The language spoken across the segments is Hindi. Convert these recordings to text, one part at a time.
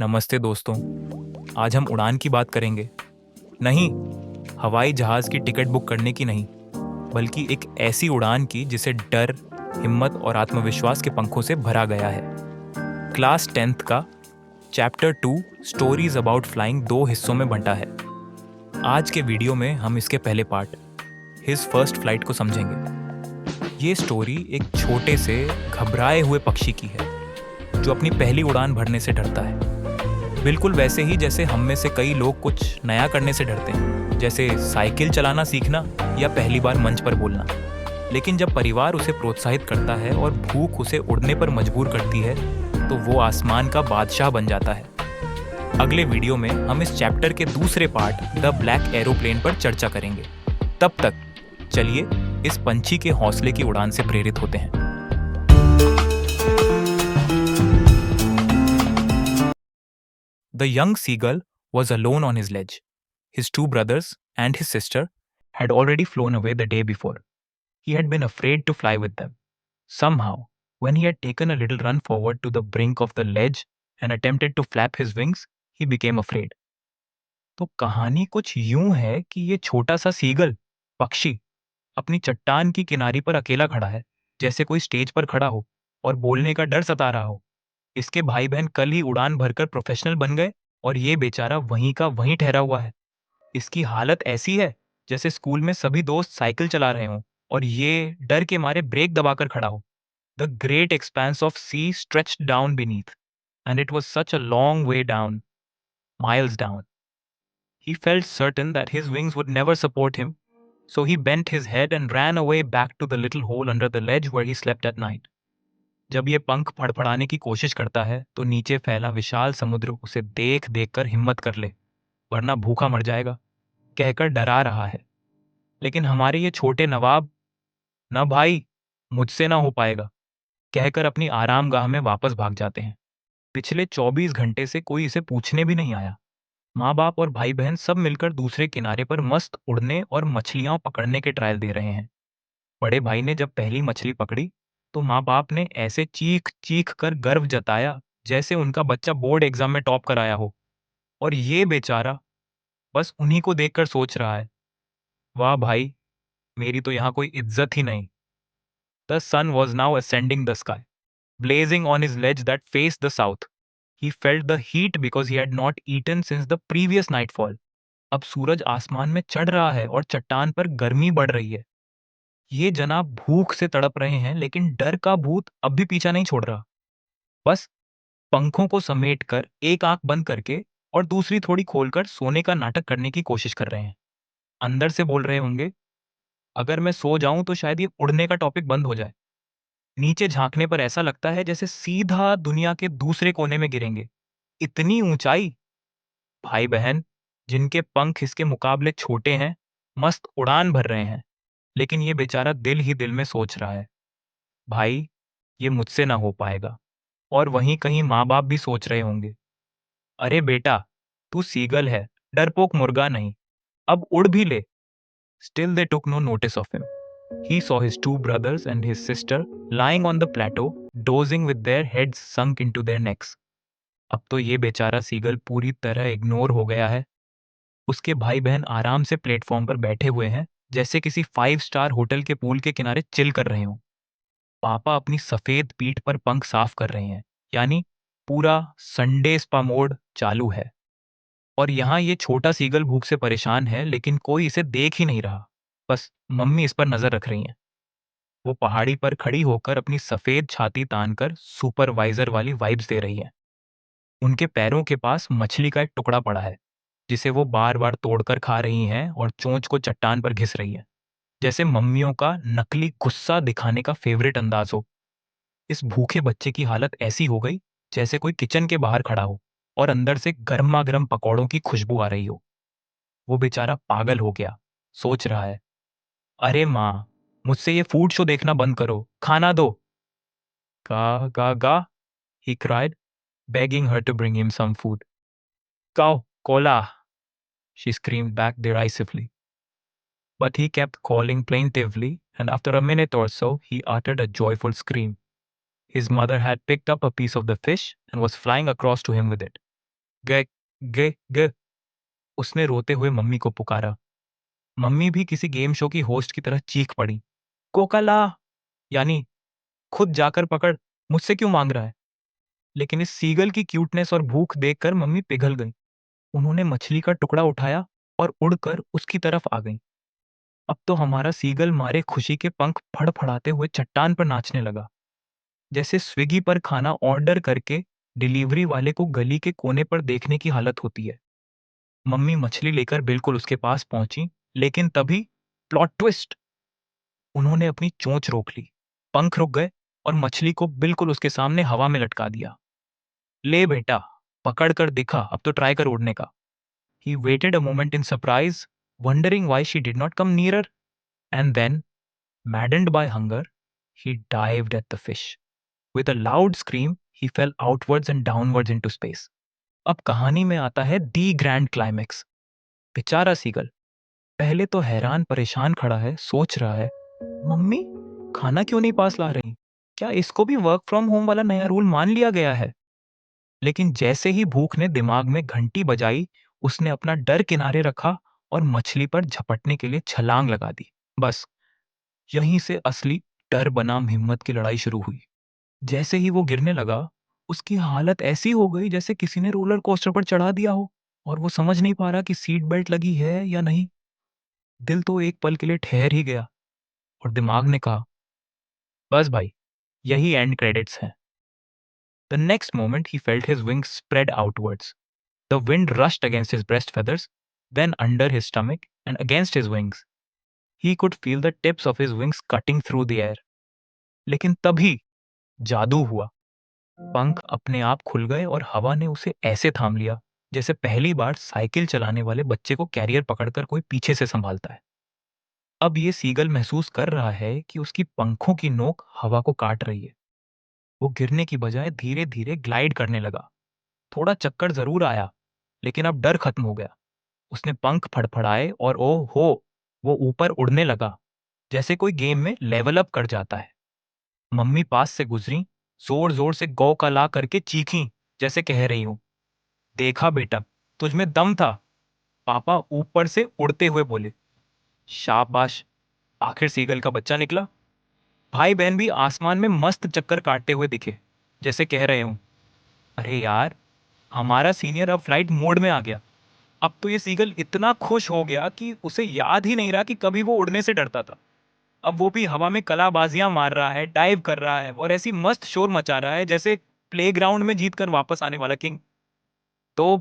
नमस्ते दोस्तों। आज हम उड़ान की बात करेंगे। नहीं, हवाई जहाज की टिकट बुक करने की नहीं, बल्कि एक ऐसी उड़ान की जिसे डर, हिम्मत और आत्मविश्वास के पंखों से भरा गया है। क्लास 10th का चैप्टर 2 स्टोरीज अबाउट फ्लाइंग 2 हिस्सों में बंटा है। आज के वीडियो में हम इसके पहले पार्ट, हिज फर्स्ट फ्लाइट को समझेंगे। ये स्टोरी एक छोटे से घबराए हुए पक्षी की है जो अपनी पहली उड़ान भरने से डरता है। बिल्कुल वैसे ही जैसे हम में से कई लोग कुछ नया करने से डरते हैं, जैसे साइकिल चलाना सीखना या पहली बार मंच पर बोलना। लेकिन जब परिवार उसे प्रोत्साहित करता है और भूख उसे उड़ने पर मजबूर करती है, तो वो आसमान का बादशाह बन जाता है। अगले वीडियो में हम इस चैप्टर के दूसरे पार्ट द ब्लैक एरोप्लेन पर चर्चा करेंगे। तब तक चलिए इस पंछी के हौसले की उड़ान से प्रेरित होते हैं। The young seagull was alone on his ledge. His two brothers and his sister had already flown away the day before. He had been afraid to fly with them. Somehow, when he had taken a little run forward to the brink of the ledge and attempted to flap his wings, he became afraid. तो कहानी कुछ यूं है कि ये छोटा सा सीगल पक्षी अपनी चट्टान की किनारी पर अकेला खड़ा है, जैसे कोई स्टेज पर खड़ा हो और बोलने का डर सता रहा हो। इसके भाई बहन कल ही उड़ान भरकर प्रोफेशनल बन गए और ये बेचारा वहीं का वहीं ठहरा हुआ है। इसकी हालत ऐसी है जैसे स्कूल में सभी दोस्त साइकिल चला रहे हों और ये डर के मारे ब्रेक दबाकर खड़ा हो। The great expanse of sea stretched down beneath, and it was such a long way down, miles down. He felt certain that his wings would never support him, so he bent his head and ran away back to the little hole under the ledge where he slept at night. जब ये पंख फड़फड़ाने की कोशिश करता है तो नीचे फैला विशाल समुद्र उसे देख देख कर हिम्मत कर ले, वरना भूखा मर जाएगा, कहकर डरा रहा है। लेकिन हमारे ये छोटे नवाब, न भाई, मुझसे ना हो पाएगा, कहकर अपनी आरामगाह में वापस भाग जाते हैं। पिछले 24 घंटे से कोई इसे पूछने भी नहीं आया। माँ बाप और भाई बहन सब मिलकर दूसरे किनारे पर मस्त उड़ने और मछलियां पकड़ने के ट्रायल दे रहे हैं। बड़े भाई ने जब पहली मछली पकड़ी तो माँ बाप ने ऐसे चीख चीख कर गर्व जताया जैसे उनका बच्चा बोर्ड एग्जाम में टॉप कराया हो। और ये बेचारा बस उन्हीं को देखकर सोच रहा है, वाह भाई, मेरी तो यहाँ कोई इज्जत ही नहीं। The sun was now ascending the sky, blazing on his ledge that faced the south. He felt the heat because he had not eaten since the previous nightfall. अब सूरज आसमान में चढ़ रहा है और चट्टान पर गर्मी बढ़ रही है। ये जनाब भूख से तड़प रहे हैं, लेकिन डर का भूत अब भी पीछा नहीं छोड़ रहा। बस पंखों को समेटकर एक आंख बंद करके और दूसरी थोड़ी खोलकर सोने का नाटक करने की कोशिश कर रहे हैं। अंदर से बोल रहे होंगे, अगर मैं सो जाऊं तो शायद ये उड़ने का टॉपिक बंद हो जाए। नीचे झांकने पर ऐसा लगता है जैसे सीधा दुनिया के दूसरे कोने में गिरेंगे। इतनी ऊंचाई। भाई बहन जिनके पंख इसके मुकाबले छोटे हैं, मस्त उड़ान भर रहे हैं, लेकिन ये बेचारा दिल ही दिल में सोच रहा है, भाई, ये मुझसे ना हो पाएगा। और वहीं कहीं माँ बाप भी सोच रहे होंगे, अरे बेटा, तू सीगल है, डरपोक मुर्गा नहीं, अब उड़ भी ले। Still they took no notice of him. He saw his two brothers and his sister lying on the plateau, dozing with their heads sunk into their necks. अब तो ये बेचारा सीगल पूरी तरह इग्नोर हो गया है। उसके भाई बहन आराम से प्लेटफॉर्म पर बैठे हुए हैं, जैसे किसी 5 स्टार होटल के पूल के किनारे चिल कर रहे हों। पापा अपनी सफेद पीठ पर पंख साफ कर रहे हैं, यानी पूरा संडे स्पा मोड चालू है। और यहाँ ये छोटा सीगल भूख से परेशान है, लेकिन कोई इसे देख ही नहीं रहा। बस मम्मी इस पर नजर रख रही हैं। वो पहाड़ी पर खड़ी होकर अपनी सफेद छाती तानकर सुपरवाइजर वाली वाइब्स दे रही है। उनके पैरों के पास मछली का एक टुकड़ा पड़ा है, जिसे वो बार बार तोड़कर खा रही हैं और चोंच को चट्टान पर घिस रही है, जैसे मम्मियों का नकली गुस्सा दिखाने का फेवरेट अंदाज हो। इस भूखे बच्चे की हालत ऐसी हो गई जैसे कोई किचन के बाहर खड़ा हो और अंदर से गर्मा गर्म पकौड़ों की खुशबू आ रही हो। वो बेचारा पागल हो गया, सोच रहा है, अरे माँ, मुझसे ये फूड शो देखना बंद करो, खाना दो। गा गा गा, he cried, begging her to bring him some food. Cow, cola, she screamed back derisively. But he kept calling plaintively, and after a minute or so, he uttered a joyful scream. His mother had picked up a piece of the fish and was flying across to him with it. गे गे गे उसने रोते हुए मम्मी को पुकारा। मम्मी भी किसी गेम शो की होस्ट की तरह चीख पड़ी, कोकाला, यानी खुद जाकर पकड़, मुझसे क्यों मांग रहा है? लेकिन इस सीगल की क्यूटनेस और भूख देखकर मम्मी पिघल गई। उन्होंने मछली का टुकड़ा उठाया और उड़कर उसकी तरफ आ गई। अब तो हमारा सीगल मारे खुशी के पंख फड़फड़ाते हुए चट्टान पर नाचने लगा, जैसे स्विगी पर खाना ऑर्डर करके डिलीवरी वाले को गली के कोने पर देखने की हालत होती है। मम्मी मछली लेकर बिल्कुल उसके पास पहुंची, लेकिन तभी प्लॉट ट्विस्ट, उन्होंने अपनी चोंच रोक ली, पंख रुक गए और मछली को बिल्कुल उसके सामने हवा में लटका दिया। ले बेटा, पकड़ कर दिखा, अब तो ट्राई कर उड़ने का। He waited a moment in surprise, wondering why she did not come nearer, and then, maddened by hunger, he dived at the fish. With a loud scream, he fell outwards and downwards into space. अब कहानी में आता है दी ग्रैंड क्लाइमेक्स। बेचारा सीगल पहले तो हैरान परेशान खड़ा है, सोच रहा है, मम्मी खाना क्यों नहीं पास ला रही? क्या इसको भी वर्क फ्रॉम होम वाला नया रूल मान लिया गया है? लेकिन जैसे ही भूख ने दिमाग में घंटी बजाई, उसने अपना डर किनारे रखा और मछली पर झपटने के लिए छलांग लगा दी। बस यहीं से असली डर बनाम हिम्मत की लड़ाई शुरू हुई। जैसे ही वो गिरने लगा, उसकी हालत ऐसी हो गई जैसे किसी ने रोलर कोस्टर पर चढ़ा दिया हो और वो समझ नहीं पा रहा कि सीट बेल्ट लगी है या नहीं। दिल तो एक पल के लिए ठहर ही गया और दिमाग ने कहा, बस भाई, यही एंड क्रेडिट्स हैं। The next moment he felt his wings spread outwards. The wind rushed against his breast feathers, then under his stomach and against his wings. He could feel the tips of his wings cutting through the air. लेकिन तभी जादू हुआ। पंख अपने आप खुल गए और हवा ने उसे ऐसे थाम लिया जैसे पहली बार साइकिल चलाने वाले बच्चे को कैरियर पकड़कर कोई पीछे से संभालता है। अब ये सीगल महसूस कर रहा है कि उसकी पंखों की नोक हवा को काट रही है। वो गिरने की बजाय धीरे धीरे ग्लाइड करने लगा। थोड़ा चक्कर जरूर आया, लेकिन अब डर खत्म हो गया। उसने पंख फड़फड़ाए और ओह हो, वो ऊपर उड़ने लगा, जैसे कोई गेम में लेवल अप कर जाता है। मम्मी पास से गुजरी, जोर जोर से गौ का ला करके चीखी, जैसे कह रही हूं, देखा बेटा, तुझ में दम था। पापा ऊपर से उड़ते हुए बोले, शाबाश, आखिर सीगल का बच्चा निकला। भाई बहन भी आसमान में मस्त चक्कर काटते हुए दिखे, जैसे कह रहे हूं, अरे यार, हमारा सीनियर अब फ्लाइट मोड में आ गया। अब तो ये सीगल इतना खुश हो गया कि उसे याद ही नहीं रहा कि कभी वो उड़ने से डरता था। अब वो भी हवा में कलाबाजियां मार रहा है, डाइव कर रहा है और ऐसी मस्त शोर मचा रहा है जैसे प्लेग्राउंड में जीत कर वापस आने वाला किंग। तो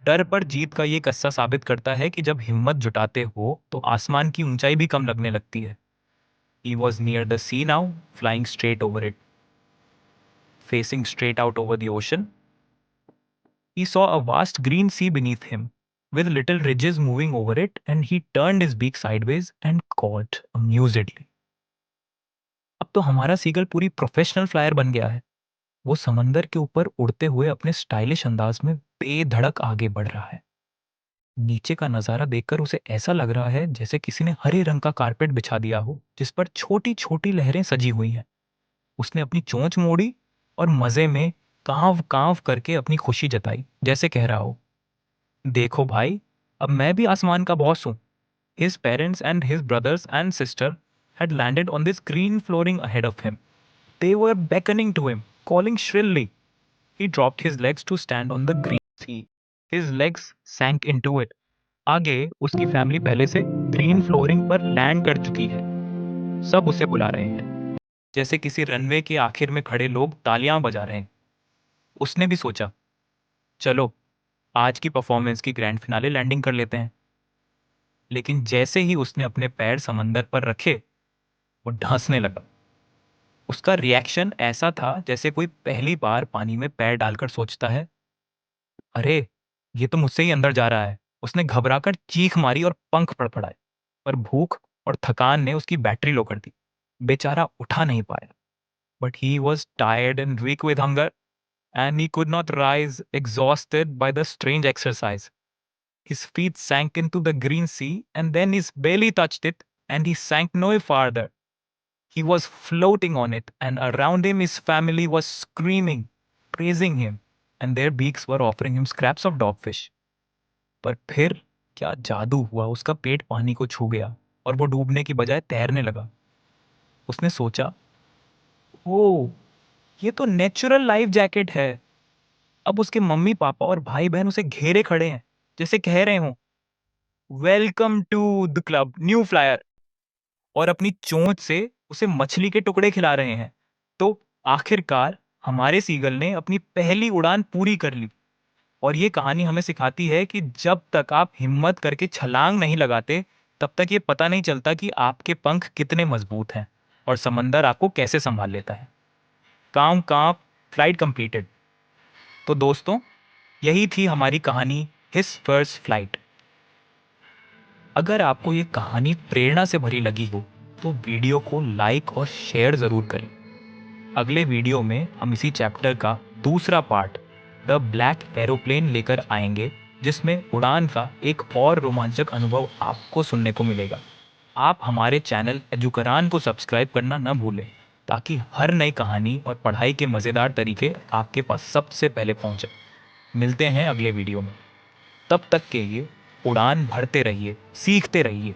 डर पर जीत का ये किस्सा साबित करता है कि जब हिम्मत जुटाते हो तो आसमान की ऊंचाई भी कम लगने लगती है। He was near the sea now, flying straight over it, facing straight out over the ocean. He saw a vast green sea beneath him, with little ridges moving over it, and he turned his beak sideways and called amusedly. अब तो हमारा सीगल पूरी प्रोफेशनल फ्लायर बन गया है। वो समंदर के ऊपर उड़ते हुए अपने स्टाइलिश अंदाज में बेधड़क आगे बढ़ रहा है। नीचे का नजारा देखकर उसे ऐसा लग रहा है जैसे किसी ने हरे रंग का कारपेट बिछा दिया हो, जिस पर छोटी छोटी लहरें सजी हुई हैं। उसने अपनी चोंच मोड़ी और मजे में कांव कांव करके अपनी खुशी जताई, जैसे कह रहा हो, देखो भाई, अब मैं भी आसमान का बॉस हूँ। His parents and his brothers and sister had landed on this green flooring ahead of him. They were beckoning to him, calling shrilly. He dropped his legs to stand on the green sea. His legs sank into it. आगे उसकी फैमिली पहले से ग्रीन फ्लोरिंग पर लैंड कर चुकी है। सब उसे बुला रहे हैं, जैसे किसी रनवे के आखिर में खड़े लोग तालियां बजा रहे हैं। उसने भी सोचा, चलो आज की परफॉर्मेंस की ग्रैंड फिनाले लैंडिंग कर लेते हैं। लेकिन जैसे ही उसने अपने पैर समंदर पर रखे, वो ढंसने लगा। उसका रिएक्शन ऐसा था जैसे कोई पहली बार पानी में पैर डालकर सोचता है, अरे ये तो मुझसे ही अंदर जा रहा है। उसने घबराकर चीख मारी और पंख फड़फड़ाए, पर भूख और थकान ने उसकी बैटरी लो कर दी। बेचारा उठा नहीं पाया, but he was tired and weak with hunger, and he could not rise, exhausted by the strange exercise. His feet sank into the green sea, and then his belly touched it, and he sank no farther. He was floating on it, and around him his family was screaming, praising him. and their beaks were offering him scraps of dogfish. पर फिर क्या जादू हुआ, उसका पेट पानी को छू गया और वो डूबने की बजाय तैरने लगा। उसने सोचा, ओ, ये तो नेचुरल लाइफ जैकेट है। अब उसके मम्मी पापा और भाई बहन उसे घेरे खड़े हैं, जैसे कह रहे हों, welcome to the club new flyer, और अपनी चोंच से उसे मछली के टुकड़े खिला रहे हैं। तो आखिरकार हमारे सीगल ने अपनी पहली उड़ान पूरी कर ली। और ये कहानी हमें सिखाती है कि जब तक आप हिम्मत करके छलांग नहीं लगाते, तब तक ये पता नहीं चलता कि आपके पंख कितने मजबूत हैं और समंदर आपको कैसे संभाल लेता है। काम काम, फ्लाइट कंप्लीटेड। तो दोस्तों, यही थी हमारी कहानी हिज फर्स्ट फ्लाइट। अगर आपको ये कहानी प्रेरणा से भरी लगी हो तो वीडियो को लाइक और शेयर ज़रूर करें। अगले वीडियो में हम इसी चैप्टर का दूसरा पार्ट द ब्लैक एरोप्लेन लेकर आएंगे, जिसमें उड़ान का एक और रोमांचक अनुभव आपको सुनने को मिलेगा। आप हमारे चैनल एजुकरान को सब्सक्राइब करना न भूलें, ताकि हर नई कहानी और पढ़ाई के मज़ेदार तरीके आपके पास सबसे पहले पहुंचे। मिलते हैं अगले वीडियो में। तब तक के लिए उड़ान भरते रहिए, सीखते रहिए